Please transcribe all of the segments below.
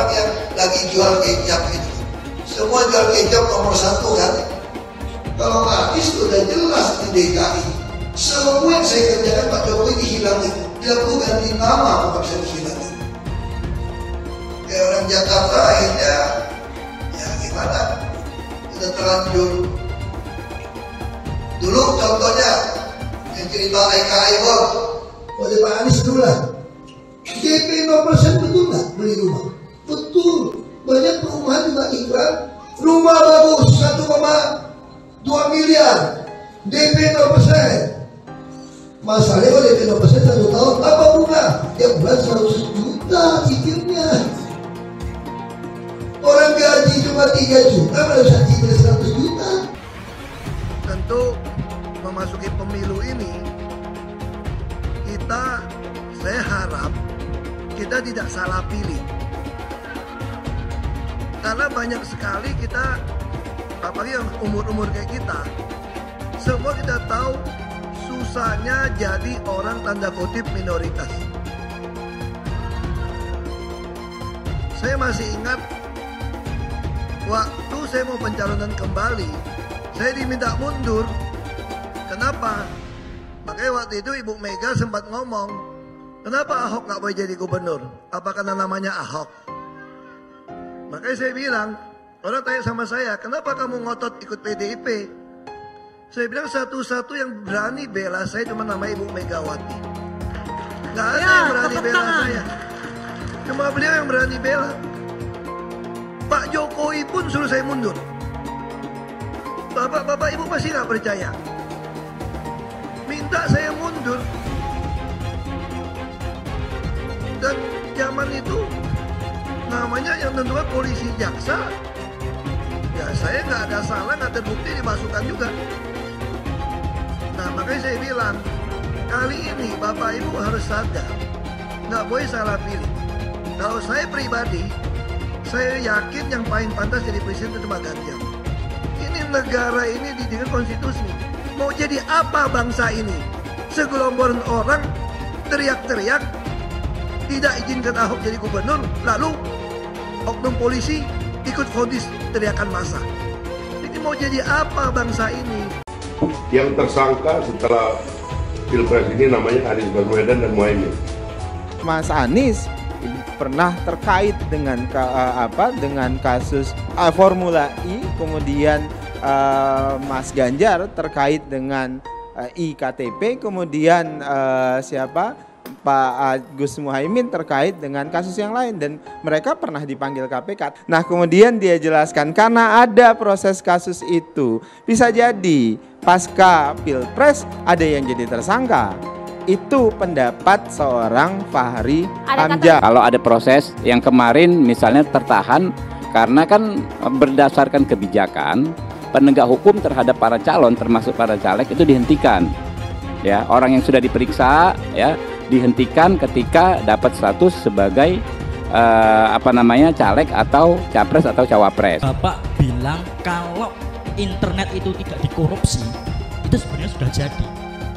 orang yang lagi jual kecap itu. Semua jual kecap nomor 1 kan. Kalau Anies sudah jelas di DKI, semua yang saya kerjakan Pak Jokowi dihilangin. Dia perlu ganti nama, bukan bisa dihilangin. Kayak orang Jakarta akhirnya, ya gimana? Sudah terlanjur. Dulu contohnya yang cerita EKI oleh Pak Anies dulu lah. DP 0% betul nggak beli rumah? Betul. Banyak perumahan juga iklan. Rumah bagus 1,2 miliar. DP 0%. Masalahnya kalau DP 0% 1 tahun apa bunga? Tiap bulan 100 juta cicilnya. Orang gaji cuma 3 juta, kalau bisa cicil 100 juta. Tentu memasuki pemilu ini, saya harap kita tidak salah pilih. Karena banyak sekali kita, apalagi yang umur-umur kayak kita, semua kita tahu susahnya jadi orang tanda kutip minoritas. Saya masih ingat waktu saya mau pencalonan kembali, saya diminta mundur. Kenapa? Makanya waktu itu Ibu Mega sempat ngomong, kenapa Ahok nggak boleh jadi gubernur? Apa karena namanya Ahok? Makanya saya bilang, orang tanya sama saya, kenapa kamu ngotot ikut PDIP? Saya bilang satu-satu yang berani bela saya cuma nama Ibu Megawati. Nggak ada yang berani bela saya. Cuma beliau yang berani bela. Pak Jokowi pun suruh saya mundur. Bapak-bapak Ibu pasti nggak percaya. Minta saya mundur. Dan zaman itu namanya yang tentunya polisi jaksa. Ya saya nggak ada salah, nggak terbukti dimasukkan juga. Nah makanya saya bilang, kali ini Bapak Ibu harus sadar, nggak boleh salah pilih. Kalau saya pribadi, saya yakin yang paling pantas jadi presiden itu Pak Ganjar. Ini negara ini dengan konstitusi. Mau jadi apa bangsa ini? Segelomboran orang teriak-teriak tidak izinkan Ahok jadi gubernur, lalu oknum polisi ikut vonis teriakan massa. Ini mau jadi apa bangsa ini? Yang tersangka setelah Pilpres ini namanya Anies Baswedan dan Muhaimin. Mas Anies pernah terkait dengan dengan kasus Formula E, kemudian Mas Ganjar terkait dengan iktp, kemudian Pak Gus Muhaimin terkait dengan kasus yang lain, dan mereka pernah dipanggil KPK. Nah kemudian dia jelaskan karena ada proses kasus itu, bisa jadi pasca Pilpres ada yang jadi tersangka. Itu pendapat seorang Fahri Hamzah. Kalau ada proses yang kemarin misalnya tertahan karena kan berdasarkan kebijakan penegak hukum terhadap para calon termasuk para caleg itu dihentikan. Ya, orang yang sudah diperiksa ya dihentikan ketika dapat status sebagai caleg atau capres atau cawapres. Bapak bilang kalau internet itu tidak dikorupsi, itu sebenarnya sudah jadi.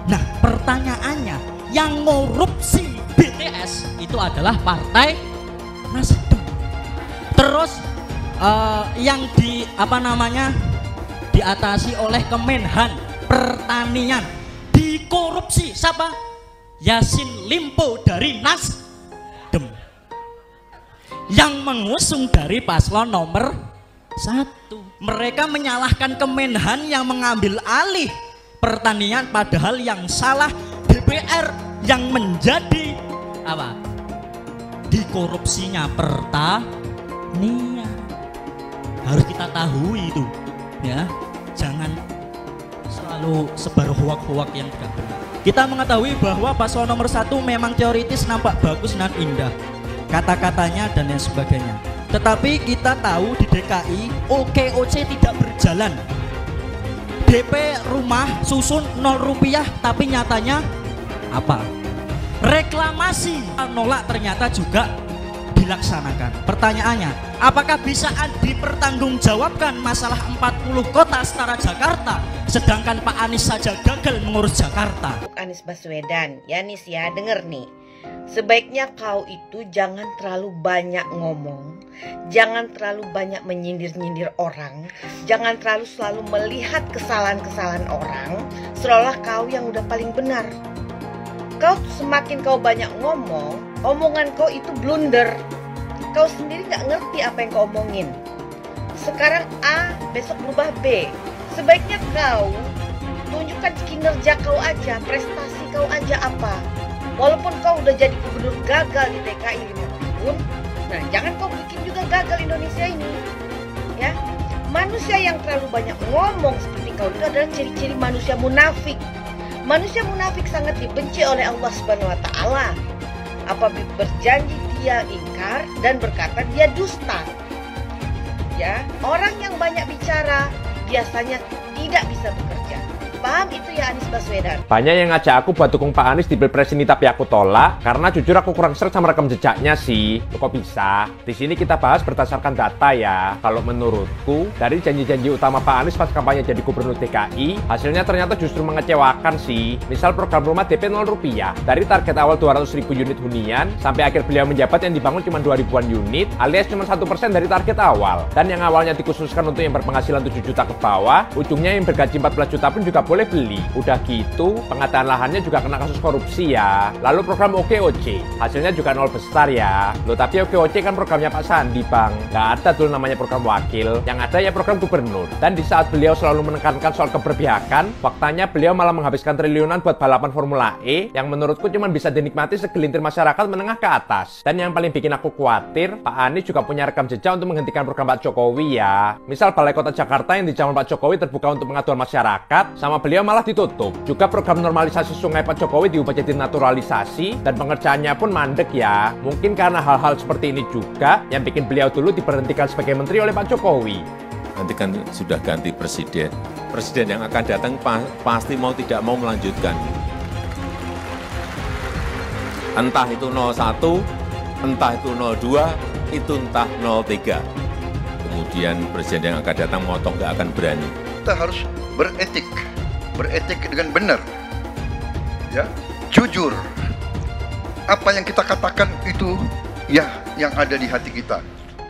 Nah pertanyaannya, yang korupsi BTS itu adalah Partai Nasdem. Terus yang diatasi oleh Kemenhan Pertanian dikorupsi siapa? Yassin Limpo dari Nasdem, yang mengusung dari paslon nomor 1. Mereka menyalahkan Kemenhan yang mengambil alih pertanian, padahal yang salah DPR yang menjadi dikorupsinya pertanian. Harus kita tahu itu ya, jangan selalu sebar hoak-hoak yang tidak benar. Kita mengetahui bahwa paslon nomor 1 memang teoritis nampak bagus dan indah, kata-katanya dan lain sebagainya. Tetapi kita tahu di DKI OKOC tidak berjalan. DP rumah susun 0 rupiah, tapi nyatanya apa? Reklamasi nolak ternyata juga dilaksanakan. Pertanyaannya, apakah bisa dipertanggungjawabkan masalah 40 kota setara Jakarta, sedangkan Pak Anies saja gagal mengurus Jakarta? Anies Baswedan, ya Nis ya, denger nih. Sebaiknya kau itu jangan terlalu banyak ngomong, jangan terlalu banyak menyindir-nyindir orang, jangan terlalu selalu melihat kesalahan-kesalahan orang, seolah kau yang udah paling benar. Semakin kau banyak ngomong, omongan kau itu blunder. Kau sendiri gak ngerti apa yang kau omongin. Sekarang A, besok berubah B. Sebaiknya kau tunjukkan kinerja kau aja, prestasi kau aja apa. Walaupun kau udah jadi gubernur gagal di DKI 5 tahun, nah jangan kau bikin juga gagal Indonesia ini. Ya, manusia yang terlalu banyak ngomong seperti kau itu adalah ciri-ciri manusia munafik. Manusia munafik sangat dibenci oleh Allah Subhanahu wa taala. Apabila berjanji dia ingkar dan berkata dia dusta. Ya, orang yang banyak bicara biasanya tidak bisa bekerja. Paham itu ya Anies Baswedan? Banyak yang ngajak aku buat dukung Pak Anies di Pilpres ini, tapi aku tolak karena jujur aku kurang seret sama rekam jejaknya sih. Kok bisa? Di sini kita bahas berdasarkan data ya. Kalau menurutku, dari janji-janji utama Pak Anies pas kampanye jadi gubernur DKI, hasilnya ternyata justru mengecewakan sih. Misal program rumah DP 0 rupiah. Dari target awal 200.000 unit hunian, sampai akhir beliau menjabat yang dibangun cuma 2.000-an unit, alias cuma 1% dari target awal. Dan yang awalnya dikhususkan untuk yang berpenghasilan 7 juta ke bawah, ujungnya yang bergaji 14 juta pun juga boleh beli. Udah gitu, pengadaan lahannya juga kena kasus korupsi ya. Lalu program OKOC, hasilnya juga nol besar ya. Loh tapi OKOC kan programnya Pak Sandi bang. Nggak ada tuh namanya program wakil. Yang ada ya program gubernur. Dan di saat beliau selalu menekankan soal keberpihakan, faktanya beliau malah menghabiskan triliunan buat balapan Formula E, yang menurutku cuma bisa dinikmati segelintir masyarakat menengah ke atas. Dan yang paling bikin aku khawatir, Pak Anies juga punya rekam jejak untuk menghentikan program Pak Jokowi ya. Misal Balai Kota Jakarta yang di zaman Pak Jokowi terbuka untuk pengaduan masyarakat, sama beliau malah ditutup. Juga program normalisasi sungai Pak Jokowi diubah jadi naturalisasi dan pengerjaannya pun mandek ya. Mungkin karena hal-hal seperti ini juga yang bikin beliau dulu diberhentikan sebagai menteri oleh Pak Jokowi. Nanti kan sudah ganti presiden. Presiden yang akan datang pasti mau tidak mau melanjutkan. Entah itu 01, entah itu 02, itu entah 03. Kemudian presiden yang akan datang motong nggak akan berani. Kita harus beretik dengan benar, ya, jujur. Apa yang kita katakan itu ya yang ada di hati kita.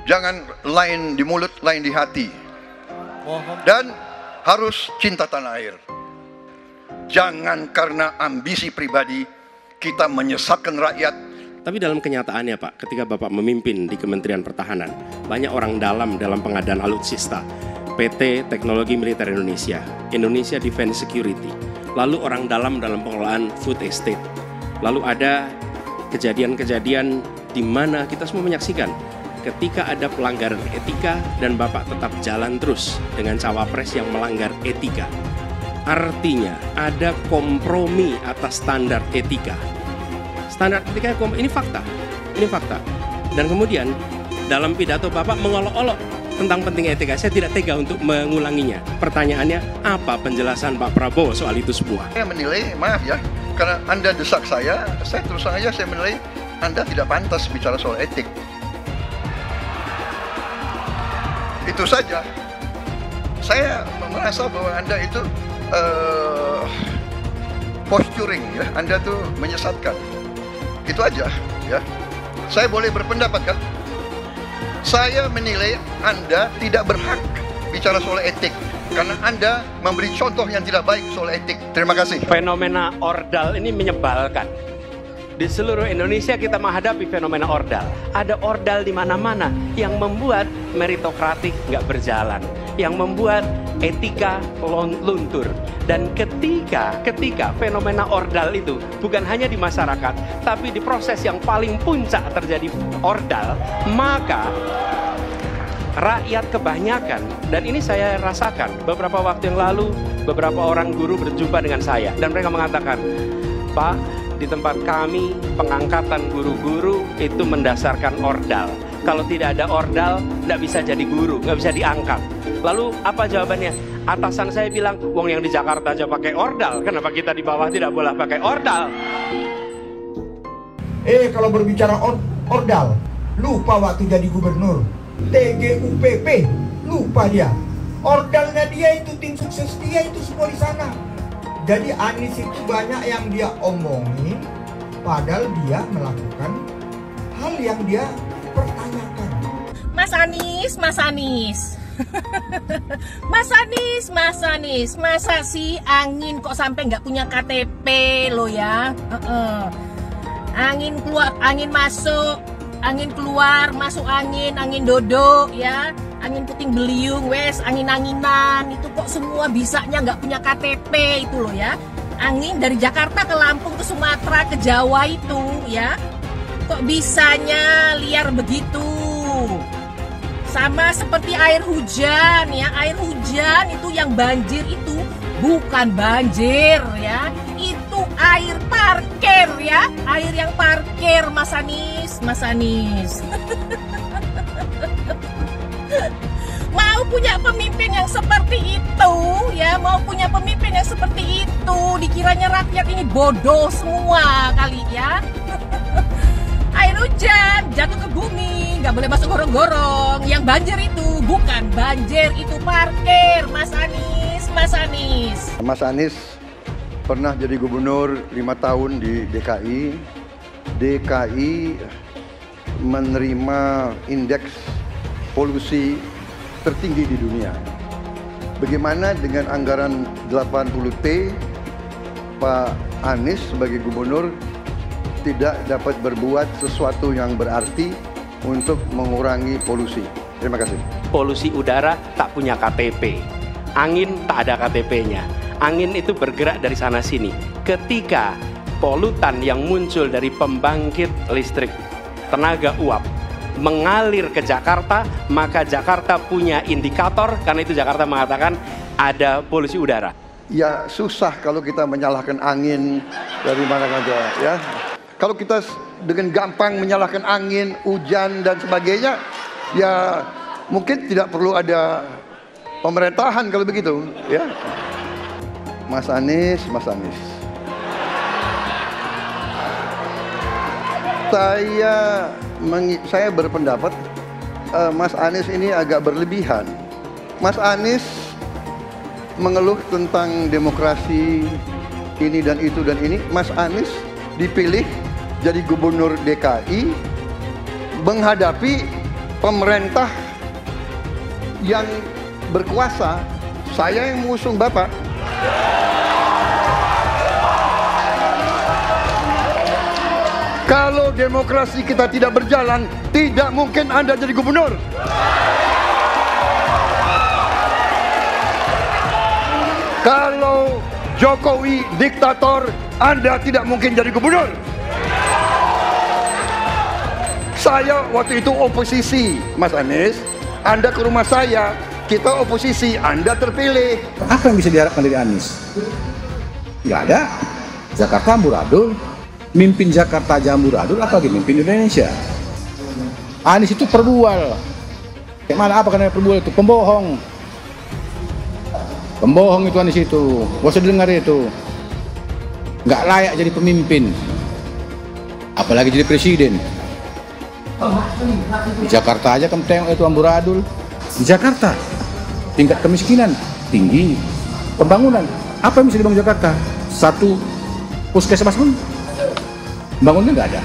Jangan lain di mulut, lain di hati. Dan harus cinta tanah air. Jangan karena ambisi pribadi kita menyesatkan rakyat. Tapi dalam kenyataannya Pak, ketika Bapak memimpin di Kementerian Pertahanan, banyak orang dalam pengadaan alutsista, PT Teknologi Militer Indonesia, Indonesia Defense Security, lalu orang dalam pengelolaan food estate. Lalu ada kejadian-kejadian di mana kita semua menyaksikan ketika ada pelanggaran etika dan Bapak tetap jalan terus dengan cawapres yang melanggar etika. Artinya ada kompromi atas standar etika. Standar etika ini fakta. Dan kemudian dalam pidato Bapak mengolok-olok tentang penting etika. Saya tidak tega untuk mengulanginya. Pertanyaannya, apa penjelasan Pak Prabowo soal itu semua? Saya menilai, maaf ya, karena Anda desak saya terus terang aja saya menilai Anda tidak pantas bicara soal etik. Itu saja. Saya merasa bahwa Anda itu posturing ya, Anda tuh menyesatkan. Itu aja ya. Saya boleh berpendapat kan? Saya menilai Anda tidak berhak bicara soal etik karena Anda memberi contoh yang tidak baik soal etik. Terima kasih. Fenomena ordal ini menyebalkan. Di seluruh Indonesia kita menghadapi fenomena ordal. Ada ordal di mana-mana yang membuat meritokratik nggak berjalan, yang membuat etika luntur. Dan ketika fenomena ordal itu bukan hanya di masyarakat, tapi di proses yang paling puncak terjadi ordal, maka rakyat kebanyakan, dan ini saya rasakan beberapa waktu yang lalu, beberapa orang guru berjumpa dengan saya dan mereka mengatakan, Pak, di tempat kami pengangkatan guru-guru itu mendasarkan ordal. Kalau tidak ada ordal, nggak bisa jadi guru, nggak bisa diangkat. Lalu apa jawabannya? Atasan saya bilang, wong yang di Jakarta aja pakai ordal, kenapa kita di bawah tidak boleh pakai ordal? Kalau berbicara ordal, lupa waktu jadi gubernur. TGUPP, lupa dia. Ordalnya dia itu, tim sukses dia itu semua di sana. Jadi Anies itu banyak yang dia omongin, padahal dia melakukan hal yang dia pertanyakan. Mas Anies, Mas Anies. Mas Anies, masa sih angin kok sampai nggak punya KTP lo ya? Angin keluar, angin masuk, angin keluar, masuk angin dodo ya, angin puting beliung, wes angin-anginan itu kok semua bisanya nggak punya KTP itu lo ya? Angin dari Jakarta ke Lampung ke Sumatera ke Jawa itu ya, kok bisanya liar begitu? Sama seperti air hujan ya, air hujan itu yang banjir itu bukan banjir ya, itu air parkir ya, air yang parkir Mas Anies, Mas Anies. Mau punya pemimpin yang seperti itu ya, mau punya pemimpin yang seperti itu, dikiranya rakyat ini bodoh semua kali ya. Air hujan jatuh ke bumi, nggak boleh masuk gorong-gorong. Yang banjir itu bukan banjir, itu parkir. Mas Anies, Mas Anies. Mas Anies pernah jadi gubernur 5 tahun di DKI. DKI menerima indeks polusi tertinggi di dunia. Bagaimana dengan anggaran 80T, Pak Anies sebagai gubernur tidak dapat berbuat sesuatu yang berarti untuk mengurangi polusi. Terima kasih. Polusi udara tak punya KTP, angin tak ada KTP-nya. Angin itu bergerak dari sana sini. Ketika polutan yang muncul dari pembangkit listrik tenaga uap mengalir ke Jakarta, maka Jakarta punya indikator, karena itu Jakarta mengatakan ada polusi udara. Ya susah kalau kita menyalahkan angin dari mana saja ya. Kalau kita dengan gampang menyalahkan angin, hujan dan sebagainya, ya mungkin tidak perlu ada pemerintahan kalau begitu, ya. Mas Anies, Mas Anies. Saya berpendapat Mas Anies ini agak berlebihan. Mas Anies mengeluh tentang demokrasi ini dan itu dan ini. Mas Anies dipilih jadi gubernur DKI menghadapi pemerintah yang berkuasa. Saya yang mengusung Bapak. Kalau demokrasi kita tidak berjalan, tidak mungkin Anda jadi gubernur. Kalau Jokowi diktator, Anda tidak mungkin jadi gubernur. Saya waktu itu oposisi, Mas Anies. Anda ke rumah saya, kita oposisi, Anda terpilih. Apa yang bisa diharapkan dari Anies? Nggak ada. Jakarta amburadul, mimpin Jakarta aja amburadul, apalagi mimpin Indonesia. Anies itu perbual. Kayak mana apa karena perbual itu? Pembohong. Pembohong itu Anies itu. Gak usah dengar itu. Nggak layak jadi pemimpin. Apalagi jadi presiden. Di Jakarta aja kamu tengok itu amburadul. Di Jakarta tingkat kemiskinan tinggi. Pembangunan apa yang bisa dibangun Jakarta? Satu puskesmas pun bangunnya nggak ada.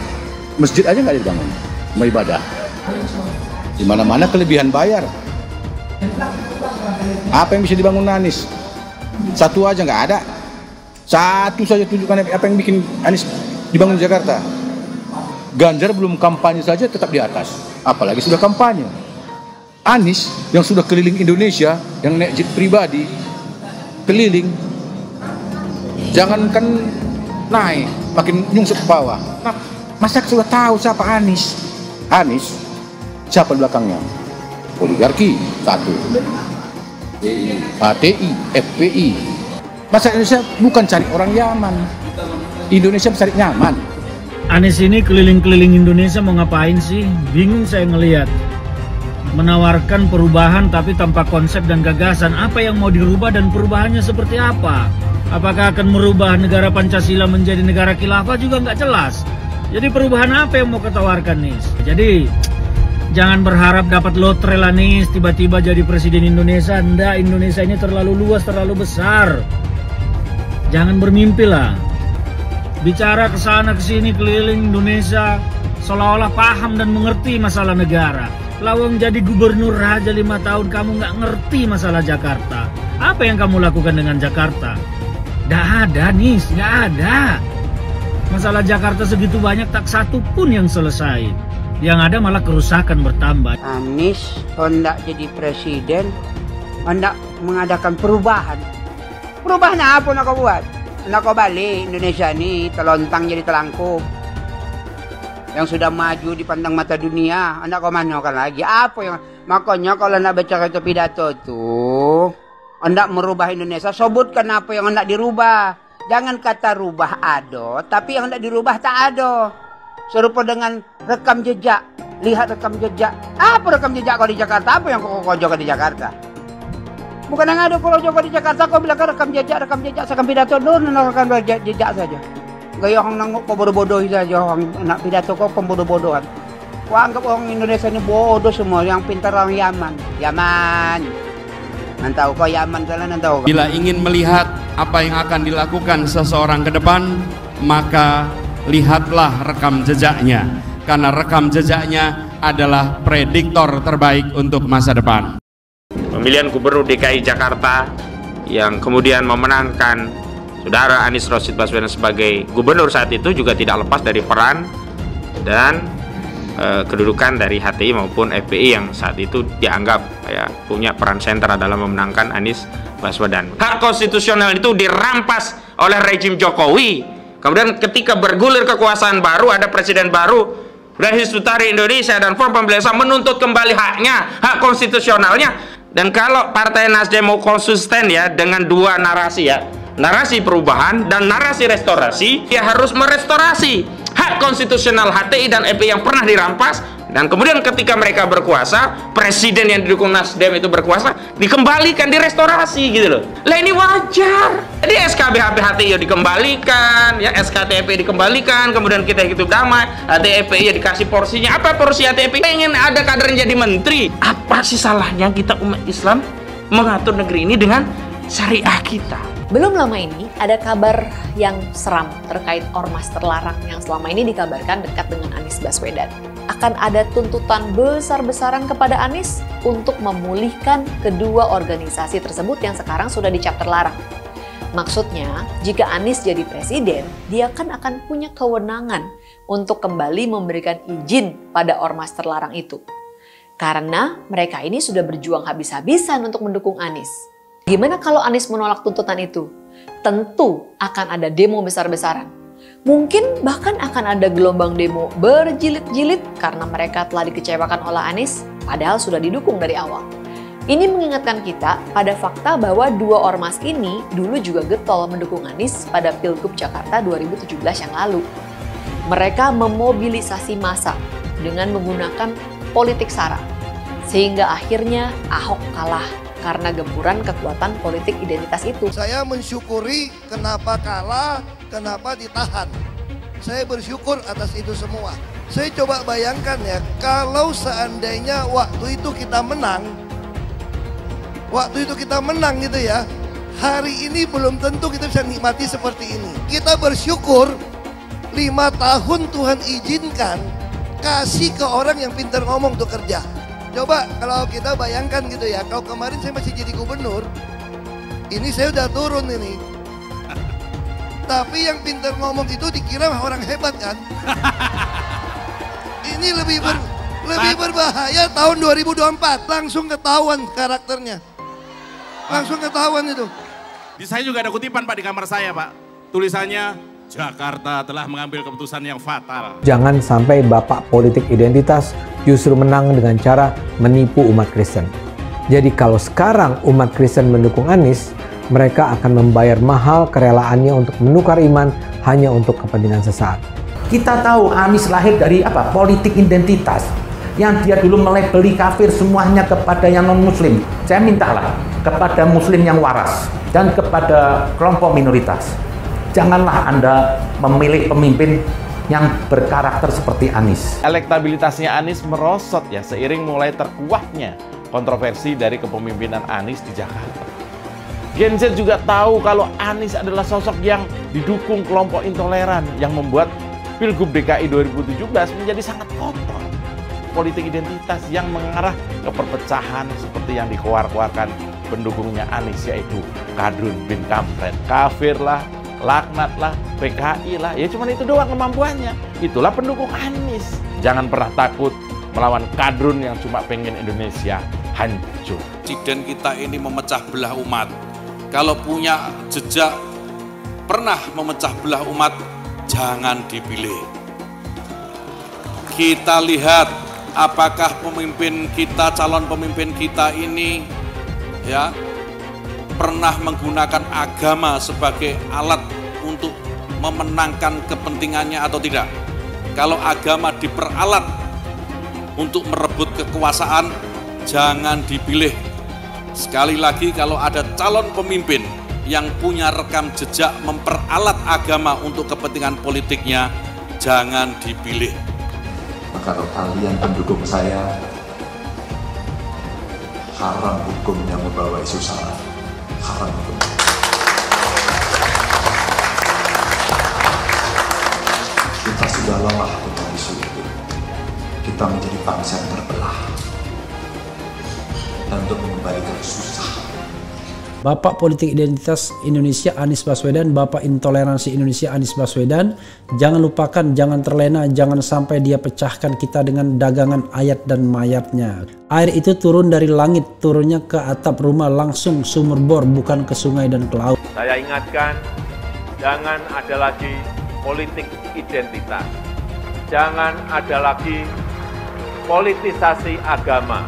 Masjid aja nggak ada dibangun. Mau ibadah. Di mana-mana kelebihan bayar. Apa yang bisa dibangun Anies? Satu aja nggak ada. Satu saja tunjukkan apa yang bikin Anies dibangun di Jakarta. Ganjar belum kampanye saja tetap di atas, apalagi sudah kampanye. Anies yang sudah keliling Indonesia, yang naik jet pribadi, keliling, jangankan naik, makin nyungsep ke bawah. Nah, masyarakat sudah tahu siapa Anies. Anies, siapa di belakangnya? Oligarki, satu. HTI, FPI. Masyarakat Indonesia bukan cari orang Yaman. Indonesia mencari nyaman. Anies ini keliling-keliling Indonesia mau ngapain sih? Bingung saya ngelihat. Menawarkan perubahan tapi tanpa konsep dan gagasan. Apa yang mau dirubah dan perubahannya seperti apa? Apakah akan merubah negara Pancasila menjadi negara khilafah juga nggak jelas. Jadi perubahan apa yang mau ketawarkan nih? Jadi jangan berharap dapat lotre lah nih tiba-tiba jadi presiden Indonesia. Nggak, Indonesia ini terlalu luas, terlalu besar. Jangan bermimpi lah. bicara ke sana ke sini keliling Indonesia seolah-olah paham dan mengerti masalah negara. Lawang jadi gubernur aja 5 tahun kamu nggak ngerti masalah Jakarta. Apa yang kamu lakukan dengan Jakarta? Nggak ada nih, nggak ada. Masalah Jakarta segitu banyak tak satu pun yang selesai. Yang ada malah kerusakan bertambah. Anies hendak jadi presiden, hendak mengadakan perubahan. Perubahan apa nak kau buat? Nak kau balik Indonesia ni telontang jadi telangkup. Yang sudah maju dipandang mata dunia, hendak kau manakan lagi? Apa yang makanya kalau nak baca kata pidato tu, hendak merubah Indonesia, sebutkan apa yang hendak dirubah. Jangan kata rubah ada, tapi yang hendak dirubah tak ada. Serupa dengan rekam jejak. Lihat rekam jejak. Apa rekam jejak kau di Jakarta? Apa yang kau jaga di Jakarta? Bukan yang ada kalau jaga di Jakarta kau bilang rekam jejak, sekarang pidato dulu rekam jejak saja. Gaya orang nangkuk kau bodoh-bodoh saja, orang nak pidato kau pembodoh-bodohan. Kau anggap orang Indonesia ini bodoh semua, yang pintar orang Yaman. Yaman. Nantau kau Yaman sana nantau. Bila ingin melihat apa yang akan dilakukan seseorang ke depan, maka lihatlah rekam jejaknya. Karena rekam jejaknya adalah prediktor terbaik untuk masa depan. Pemilihan Gubernur DKI Jakarta yang kemudian memenangkan Saudara Anies Rashid Baswedan sebagai gubernur saat itu juga tidak lepas dari peran dan kedudukan dari HTI maupun FPI yang saat itu dianggap punya peran sentral dalam memenangkan Anies Baswedan. Hak konstitusional itu dirampas oleh rejim Jokowi. Kemudian ketika bergulir kekuasaan baru, ada presiden baru dan Hizbut Tahrir Indonesia dan Front Pembela Islam menuntut kembali haknya, hak konstitusionalnya. Dan kalau Partai Nasdem mau konsisten ya dengan dua narasi ya, narasi perubahan dan narasi restorasi, dia harus merestorasi hak konstitusional HTI dan FPI yang pernah dirampas. Dan kemudian ketika mereka berkuasa, presiden yang didukung Nasdem itu berkuasa, dikembalikan, direstorasi gitu loh. Lah ini wajar. Jadi SKB HTI dikembalikan, ya SKTP dikembalikan, kemudian kita hidup damai, HTI ya dikasih porsinya. Apa porsi HTI? Pengen ada kader yang jadi menteri. Apa sih salahnya kita umat Islam mengatur negeri ini dengan syariah kita? Belum lama ini ada kabar yang seram terkait ormas terlarang yang selama ini dikabarkan dekat dengan Anies Baswedan. Akan ada tuntutan besar-besaran kepada Anies untuk memulihkan kedua organisasi tersebut yang sekarang sudah dicap terlarang. Maksudnya, jika Anies jadi presiden, dia kan akan punya kewenangan untuk kembali memberikan izin pada ormas terlarang itu. Karena mereka ini sudah berjuang habis-habisan untuk mendukung Anies. Gimana kalau Anies menolak tuntutan itu? Tentu akan ada demo besar-besaran. Mungkin bahkan akan ada gelombang demo berjilid-jilid karena mereka telah dikecewakan oleh Anies, padahal sudah didukung dari awal. Ini mengingatkan kita pada fakta bahwa dua ormas ini dulu juga getol mendukung Anies pada Pilgub Jakarta 2017 yang lalu. Mereka memobilisasi massa dengan menggunakan politik sara, sehingga akhirnya Ahok kalah karena gempuran kekuatan politik identitas itu. Saya mensyukuri kenapa kalah, kenapa ditahan. Saya bersyukur atas itu semua. Saya coba bayangkan ya, kalau seandainya waktu itu kita menang, gitu ya, hari ini belum tentu kita bisa nikmati seperti ini. Kita bersyukur 5 tahun Tuhan izinkan kasih ke orang yang pintar ngomong untuk kerja. Coba kalau kita bayangkan gitu ya, kalau kemarin saya masih jadi gubernur, ini saya udah turun ini. Tapi yang pintar ngomong itu dikira orang hebat kan? Ini lebih berbahaya tahun 2024, langsung ketahuan karakternya. Langsung ketahuan itu. Di saya juga ada kutipan Pak di kamar saya Pak. Tulisannya, Jakarta telah mengambil keputusan yang fatal. Jangan sampai bapak politik identitas justru menang dengan cara menipu umat Kristen. Jadi kalau sekarang umat Kristen mendukung Anies, mereka akan membayar mahal kerelaannya untuk menukar iman hanya untuk kepentingan sesaat. Kita tahu Anies lahir dari apa? Politik identitas. Yang dia dulu melabeli kafir semuanya kepada yang non-muslim. Saya mintalah kepada muslim yang waras dan kepada kelompok minoritas. Janganlah Anda memilih pemimpin yang berkarakter seperti Anies. Elektabilitasnya Anies merosot ya seiring mulai terkuaknya kontroversi dari kepemimpinan Anies di Jakarta. Gen Z juga tahu kalau Anies adalah sosok yang didukung kelompok intoleran yang membuat Pilgub DKI 2017 menjadi sangat kotor. Politik identitas yang mengarah ke perpecahan seperti yang dikeluarkan pendukungnya Anies, yaitu Kadrun bin Kampret. Kafir lah, laknat lah, PKI lah, ya cuman itu doang kemampuannya. Itulah pendukung Anies. Jangan pernah takut melawan Kadrun yang cuma pengen Indonesia hancur. Presiden kita ini memecah belah umat. Kalau punya jejak pernah memecah belah umat, jangan dipilih. Kita lihat apakah pemimpin kita, calon pemimpin kita ini ya pernah menggunakan agama sebagai alat untuk memenangkan kepentingannya atau tidak. Kalau agama diperalat untuk merebut kekuasaan, jangan dipilih. Sekali lagi, kalau ada calon pemimpin yang punya rekam jejak memperalat agama untuk kepentingan politiknya, jangan dipilih. Kalau kalian pendukung saya, haram hukumnya membawa isu sara. Haram hukum. Kita sudah lelah dengan isu itu. Kita menjadi bangsa yang terbelah. Dan untuk mengembalikan susah. Bapak Politik Identitas Indonesia Anies Baswedan, Bapak Intoleransi Indonesia Anies Baswedan, jangan lupakan, jangan terlena, jangan sampai dia pecahkan kita dengan dagangan ayat dan mayatnya. Air itu turun dari langit, turunnya ke atap rumah langsung sumur bor, bukan ke sungai dan ke laut. Saya ingatkan, jangan ada lagi politik identitas. Jangan ada lagi politisasi agama.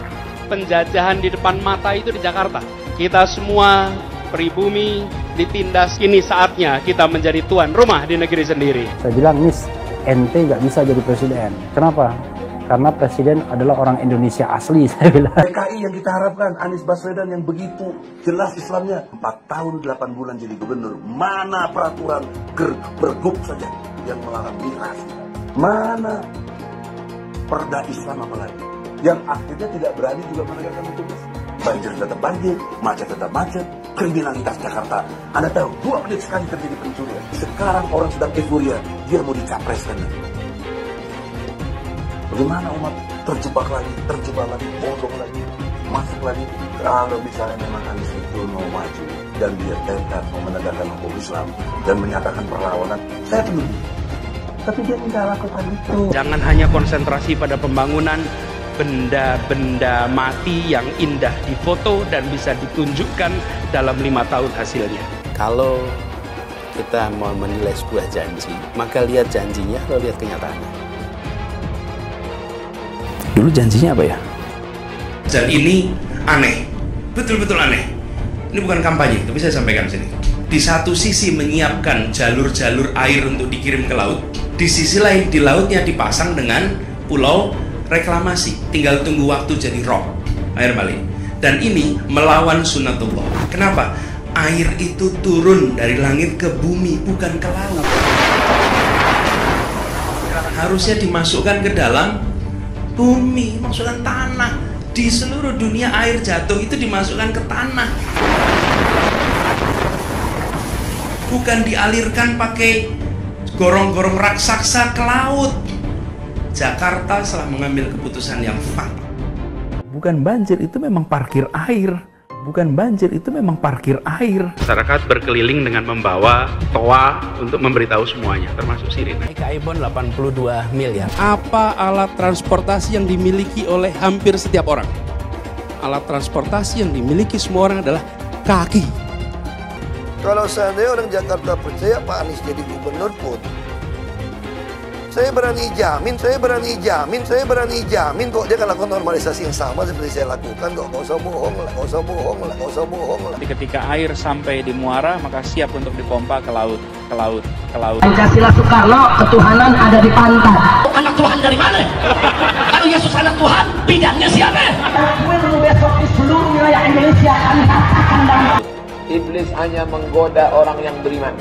Penjajahan di depan mata itu di Jakarta. Kita semua pribumi ditindas, kini saatnya kita menjadi tuan rumah di negeri sendiri. Saya bilang, Nis, ente nggak bisa jadi presiden. Kenapa? Karena presiden adalah orang Indonesia asli, saya bilang. PKI yang kita harapkan, Anies Baswedan yang begitu jelas Islamnya. 4 tahun 8 bulan jadi gubernur. Mana peraturan pergub saja yang melarang miras? Mana perda Islam apalagi? Yang akhirnya tidak berani juga menegakkan hukum Islam. Banjir tetap banjir, macet tetap macet, kriminalitas Jakarta. Anda tahu, 2 menit sekali terjadi pencurian. Sekarang orang sedang euforia, dia mau dicapreskan. Bagaimana umat terjebak lagi, bodoh lagi, masuk lagi. Kalau misalnya memang Anies itu mau maju dan dia tekad mau menegakkan hukum Islam dan menyatakan perlawanan, saya penuh. Tapi dia tidak lakukan itu. Jangan hanya konsentrasi pada pembangunan benda-benda mati yang indah difoto dan bisa ditunjukkan dalam 5 tahun hasilnya. Kalau kita mau menilai sebuah janji, maka lihat janjinya atau lihat kenyataannya. Dulu janjinya apa ya? Dan ini aneh, betul-betul aneh. Ini bukan kampanye, tapi saya sampaikan sini. Di satu sisi menyiapkan jalur-jalur air untuk dikirim ke laut, di sisi lain di lautnya dipasang dengan pulau reklamasi, tinggal tunggu waktu jadi rob, air balik. Dan ini melawan sunatullah. Kenapa? Air itu turun dari langit ke bumi, bukan ke laut. Harusnya dimasukkan ke dalam bumi, masukkan tanah. Di seluruh dunia air jatuh itu dimasukkan ke tanah, bukan dialirkan pakai gorong-gorong raksasa ke laut. Jakarta telah mengambil keputusan yang fatal. Bukan banjir, itu memang parkir air. Bukan banjir, itu memang parkir air. Masyarakat berkeliling dengan membawa toa untuk memberitahu semuanya, termasuk sirine. DKI Bond 82 miliar. Apa alat transportasi yang dimiliki oleh hampir setiap orang? Alat transportasi yang dimiliki semua orang adalah kaki. Kalau seandainya orang Jakarta percaya Pak Anies jadi gubernur pun, saya berani jamin kok dia akan lakukan normalisasi yang sama seperti saya lakukan kok. Nggak usah bohong lah. Ketika air sampai di muara, maka siap untuk dipompa ke laut. Pancasila Soekarno, ketuhanan ada di pantai. Anak Tuhan dari mana? Kalau Yesus anak Tuhan, bidangnya siapa? Besok di seluruh wilayah Indonesia kami katakan dalam. Iblis hanya menggoda orang yang beriman.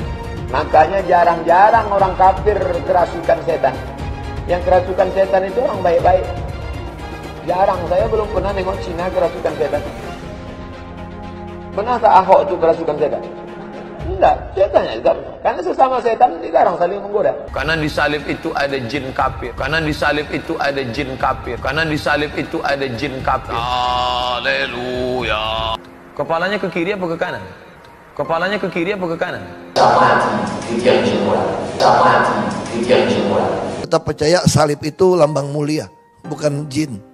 Makanya jarang-jarang orang kafir kerasukan setan. Yang kerasukan setan itu orang baik-baik. Jarang, saya belum pernah nengok Cina kerasukan setan. Pernahkah Ahok itu kerasukan setan? Enggak, setannya juga. Karena sesama setan dilarang saling menggoda. Karena di salib itu ada jin kafir. Karena di salib itu ada jin kafir. Karena di salib itu ada jin kafir. Haleluya. Kepalanya ke kiri apa ke kanan? Kepalanya ke kiri apa ke kanan? Kita percaya salib itu lambang mulia, bukan jin.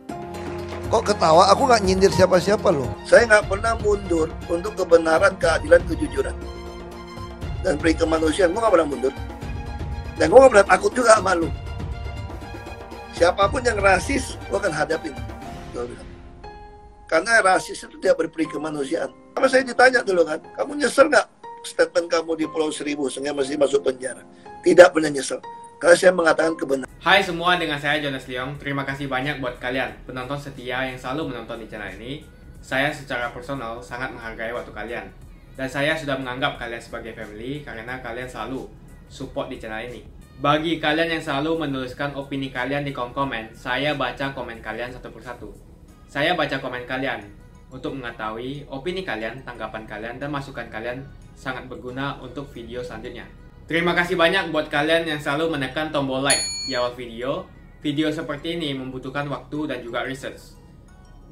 Kok ketawa? Aku nggak nyindir siapa-siapa loh. Saya nggak pernah mundur untuk kebenaran, keadilan, kejujuran dan peri kemanusiaan. Gue nggak pernah mundur. Dan gue nggak pernah takut juga sama lu. Siapapun yang rasis, gue akan hadapin. Karena rasis itu tidak berperi kemanusiaan. Sama saya ditanya dulu kan, kamu nyesel nggak statement kamu di Pulau Seribu sehingga masih masuk penjara? Tidak pernah nyesel. Karena saya mengatakan kebenaran. Hai semua, dengan saya Jonas Leong. Terima kasih banyak buat kalian, penonton setia yang selalu menonton di channel ini. Saya secara personal sangat menghargai waktu kalian. Dan saya sudah menganggap kalian sebagai family karena kalian selalu support di channel ini. Bagi kalian yang selalu menuliskan opini kalian di kolom komen, saya baca komen kalian satu persatu. Saya baca komen kalian untuk mengetahui opini kalian, tanggapan kalian, dan masukan kalian sangat berguna untuk video selanjutnya. Terima kasih banyak buat kalian yang selalu menekan tombol like di awal video. Video seperti ini membutuhkan waktu dan juga research.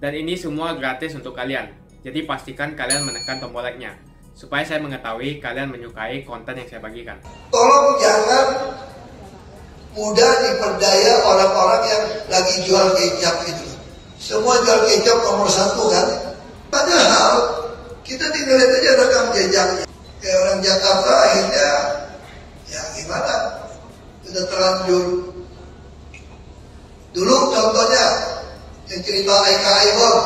Dan ini semua gratis untuk kalian. Jadi pastikan kalian menekan tombol like-nya supaya saya mengetahui kalian menyukai konten yang saya bagikan. Tolong jangan mudah diperdaya orang-orang yang lagi jual kecap itu. Semua jual kecap nomor 1 kan. Padahal kita tinggal lihat aja rekam jejaknya. Kayak orang Jakarta akhirnya ya gimana? Udah terlanjur. Dulu contohnya yang cerita Eka Ibon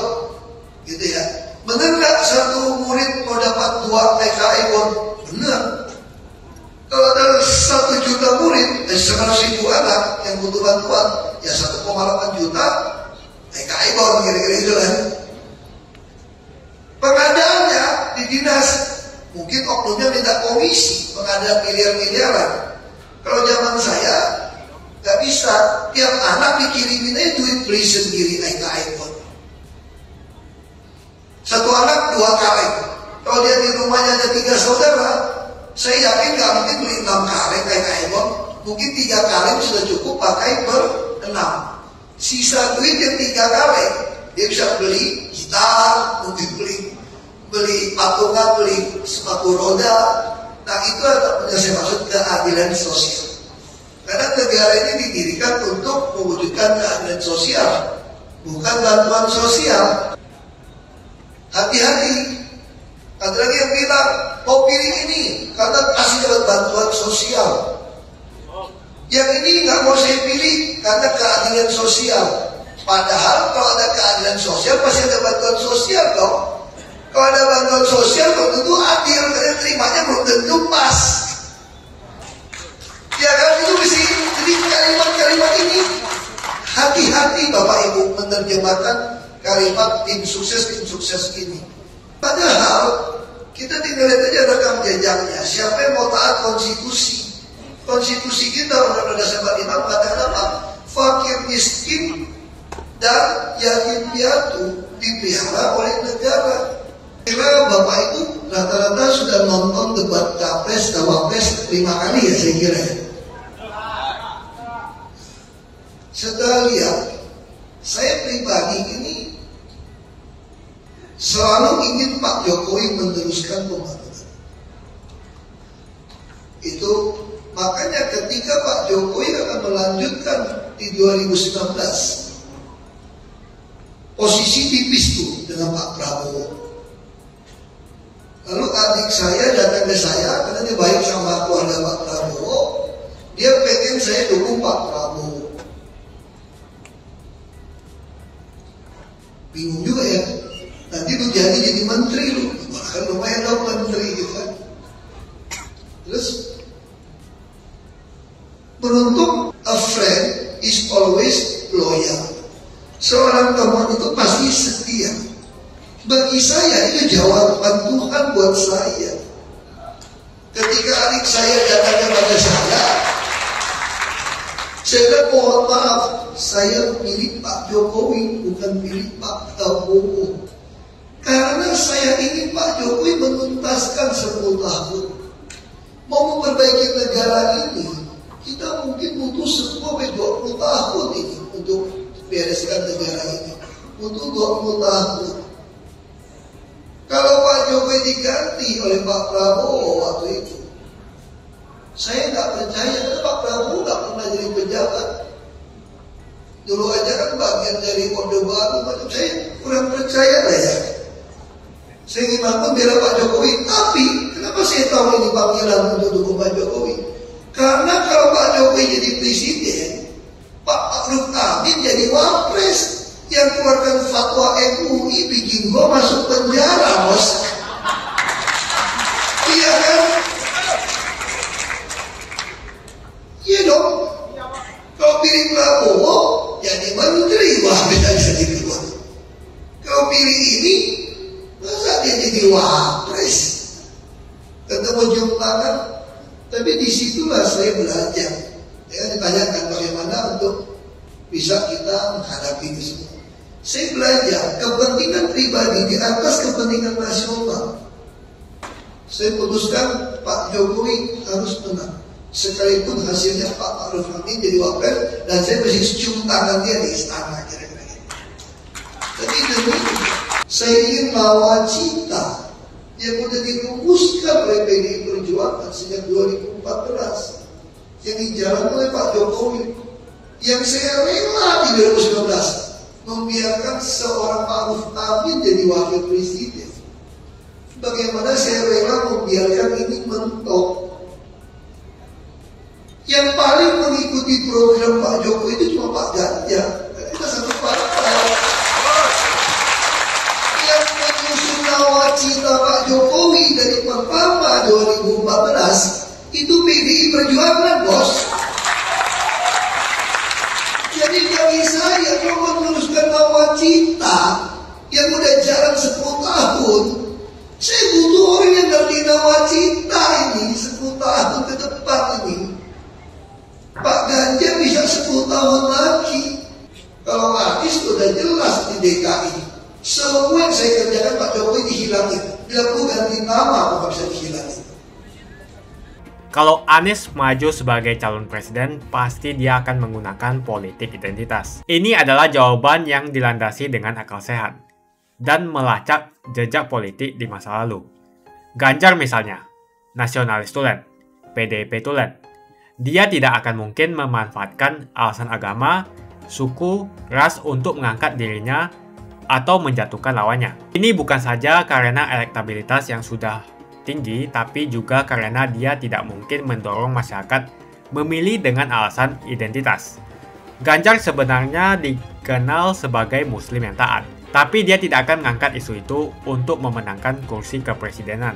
gitu ya. Bener nggak satu murid mau dapat 2 Eka Ibon? Bener. Kalau ada 1 juta murid, 100.000 anak yang butuh bantuan, ya 1,8 juta Eka Ibon kira-kira itu kan. Pengadaannya di dinas, mungkin oknumnya minta komisi, pengadaan miliar-miliaran. Kalau zaman saya nggak bisa, tiap anak dikirimin aja duit beli sendiri Eka Ibon. 1 anak 2 kaleng. Kalau dia di rumahnya ada 3 saudara, saya yakin nggak mungkin beli 6 kaleng Eka Ibon. Mungkin 3 kaleng sudah cukup pakai per 6. Sisa duit yang 3 kaleng, dia bisa beli gitar, mungkin beli patungan, beli sepatu roda. Nah itu adalah yang saya maksud keadilan sosial. Karena negara ini didirikan untuk mewujudkan keadilan sosial, bukan bantuan sosial. Hati-hati. Ada lagi yang bilang, mau pilih ini karena kasih dapat bantuan sosial. Yang ini nggak mau saya pilih karena keadilan sosial. Padahal kalau ada keadilan sosial pasti ada bantuan sosial dong. Kalau ada bantuan sosial belum tentu adil, karena terimanya belum tentu pas. Ya kan itu mesti. Jadi kalimat-kalimat ini hati-hati Bapak Ibu menerjemahkan kalimat tim sukses ini. Padahal kita tinggal lihat aja rekam jejaknya. Siapa yang mau taat konstitusi? Konstitusi kita Undang-Undang Dasar 45 mengatakan apa? Fakir miskin dan yatim piatu dipelihara oleh negara. Kira Bapak itu rata-rata sudah nonton debat capres cawapres 5 kali ya saya kira. Setelah lihat, saya pribadi ini selalu ingin Pak Jokowi meneruskan pembangunan. Itu makanya ketika Pak Jokowi akan melanjutkan di 2019, posisi tipis tuh dengan Pak Prabowo. Lalu adik saya datang ke saya karena dia baik sama keluarga Pak Prabowo. Dia pengen saya dukung Pak Prabowo. Bingung juga ya. Nanti lu jadi menteri lu. Bahkan lumayan dong menteri gitu kan. Terus beruntung a friend is always loyal. Seorang teman itu pasti setia. Bagi saya itu jawaban Tuhan buat saya. Ketika adik saya datang kepada saya bilang mohon maaf, saya pilih Pak Jokowi bukan pilih Pak Prabowo. Karena saya ingin Pak Jokowi menuntaskan 10 tahun. Mau memperbaiki negara ini, kita mungkin butuh 10-20 tahun ini untuk bereskan negara ini. Butuh 20 tahun. Kalau Pak Jokowi diganti oleh Pak Prabowo waktu itu, saya nggak percaya karena Pak Prabowo nggak pernah jadi pejabat. Dulu aja kan bagian dari Orde Baru, macam saya kurang percaya lah ya. Saya ingin bela Pak Jokowi, tapi kenapa saya tahu ini panggilan untuk dukung Pak Jokowi? Karena kalau Pak Jokowi jadi presiden, Pak Ma'ruf Amin jadi wapres, yang keluarkan fatwa MUI bikin gua masuk penjara, bos. Iya kan? Iya dong. Kalau pilih Prabowo, jadi menteri, wah bisa jadi keluar. Kalau pilih ini, masa dia jadi wapres? Ketemu jam tangan. Tapi disitulah saya belajar. Ya, ditanyakan bagaimana untuk bisa kita menghadapi ini semua. Saya belajar kepentingan pribadi di atas kepentingan nasional. Saya putuskan Pak Jokowi harus menang. Sekalipun hasilnya Pak Ma'ruf Amin jadi wapres dan saya mesti cium tangan dia di istana kira-kira gitu. Tapi demi saya ingin nawacita yang sudah dirumuskan oleh PDI Perjuangan sejak 2014 yang dijalankan oleh Pak Jokowi, yang saya rela di 2019 membiarkan seorang Ma'ruf Amin jadi wakil presiden. Bagaimana saya rela membiarkan ini mentok. Yang paling mengikuti program Pak Jokowi itu cuma Pak Ganjar. Kita satu partai. Yang menyusun nawacita Pak Jokowi dari pertama 2014 itu PDI Perjuangan, bos. Jadi bagi saya kalau meneruskan nawacita yang udah jalan 10 tahun, saya butuh orang yang ngerti nawacita ini 10 tahun ke depan ini. Pak Ganjar bisa 10 tahun lagi. Kalau Anies sudah jelas di DKI, semua yang saya kerjakan Pak Jokowi dihilangin. Bila aku ganti nama, aku gak bisa dihilangin. Kalau Anies maju sebagai calon presiden, pasti dia akan menggunakan politik identitas. Ini adalah jawaban yang dilandasi dengan akal sehat dan melacak jejak politik di masa lalu. Ganjar misalnya, nasionalis tulen, PDIP tulen. Dia tidak akan mungkin memanfaatkan alasan agama, suku, ras untuk mengangkat dirinya atau menjatuhkan lawannya. Ini bukan saja karena elektabilitas yang sudah tinggi, tapi juga karena dia tidak mungkin mendorong masyarakat memilih dengan alasan identitas. Ganjar sebenarnya dikenal sebagai muslim yang taat, tapi dia tidak akan mengangkat isu itu untuk memenangkan kursi kepresidenan.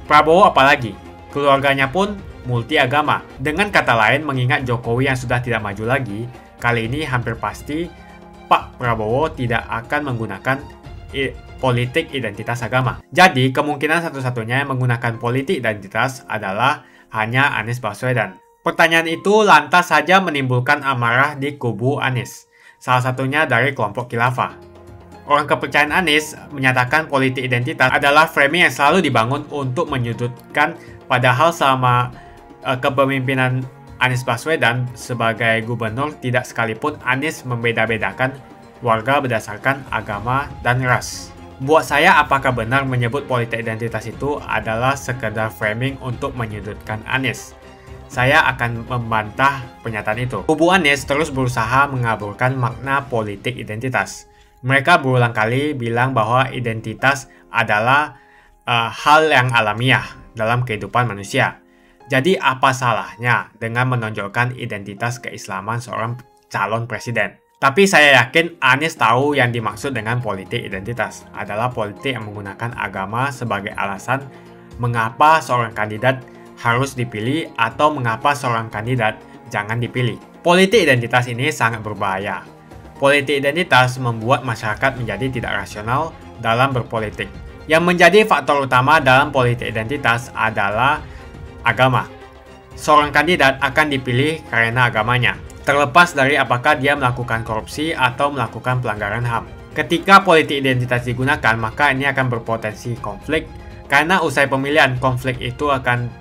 Prabowo apalagi, keluarganya pun multi agama. Dengan kata lain, mengingat Jokowi yang sudah tidak maju lagi, kali ini hampir pasti Pak Prabowo tidak akan menggunakan politik identitas agama. Jadi, kemungkinan satu-satunya yang menggunakan politik identitas adalah hanya Anies Baswedan. Pertanyaan itu lantas saja menimbulkan amarah di kubu Anies, salah satunya dari kelompok khilafah. Orang kepercayaan Anies menyatakan politik identitas adalah framing yang selalu dibangun untuk menyudutkan, padahal selama kepemimpinan Anies Baswedan sebagai gubernur tidak sekalipun Anies membeda-bedakan warga berdasarkan agama dan ras. Buat saya, apakah benar menyebut politik identitas itu adalah sekedar framing untuk menyudutkan Anies? Saya akan membantah pernyataan itu. Kubu Anies terus berusaha mengaburkan makna politik identitas. Mereka berulang kali bilang bahwa identitas adalah hal yang alamiah dalam kehidupan manusia. Jadi apa salahnya dengan menonjolkan identitas keislaman seorang calon presiden? Tapi saya yakin Anies tahu yang dimaksud dengan politik identitas adalah politik yang menggunakan agama sebagai alasan mengapa seorang kandidat harus dipilih atau mengapa seorang kandidat jangan dipilih. Politik identitas ini sangat berbahaya. Politik identitas membuat masyarakat menjadi tidak rasional dalam berpolitik. Yang menjadi faktor utama dalam politik identitas adalah agama. Seorang kandidat akan dipilih karena agamanya, terlepas dari apakah dia melakukan korupsi atau melakukan pelanggaran HAM. Ketika politik identitas digunakan, maka ini akan berpotensi konflik, karena usai pemilihan, konflik itu akan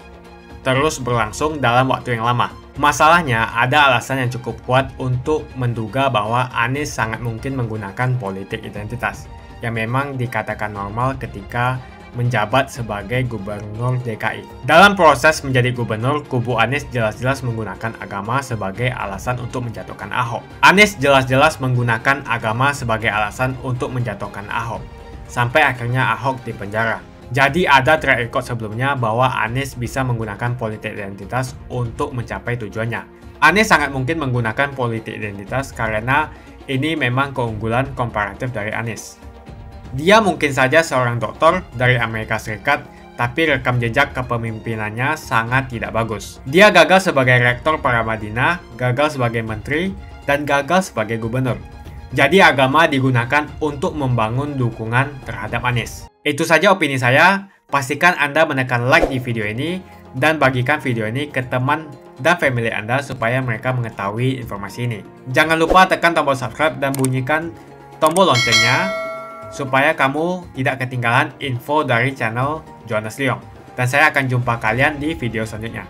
terus berlangsung dalam waktu yang lama. Masalahnya, ada alasan yang cukup kuat untuk menduga bahwa Anies sangat mungkin menggunakan politik identitas, yang memang dikatakan normal ketika menjabat sebagai gubernur DKI. Dalam proses menjadi gubernur, kubu Anies jelas-jelas menggunakan agama sebagai alasan untuk menjatuhkan Ahok. Anies jelas-jelas menggunakan agama sebagai alasan untuk menjatuhkan Ahok, sampai akhirnya Ahok dipenjara. Jadi ada track record sebelumnya bahwa Anies bisa menggunakan politik identitas untuk mencapai tujuannya. Anies sangat mungkin menggunakan politik identitas karena ini memang keunggulan komparatif dari Anies. Dia mungkin saja seorang doktor dari Amerika Serikat, tapi rekam jejak kepemimpinannya sangat tidak bagus. Dia gagal sebagai rektor Paramadina, gagal sebagai menteri, dan gagal sebagai gubernur. Jadi agama digunakan untuk membangun dukungan terhadap Anies. Itu saja opini saya. Pastikan Anda menekan like di video ini dan bagikan video ini ke teman dan family Anda supaya mereka mengetahui informasi ini. Jangan lupa tekan tombol subscribe dan bunyikan tombol loncengnya supaya kamu tidak ketinggalan info dari channel Jonas Leong. Dan saya akan jumpa kalian di video selanjutnya.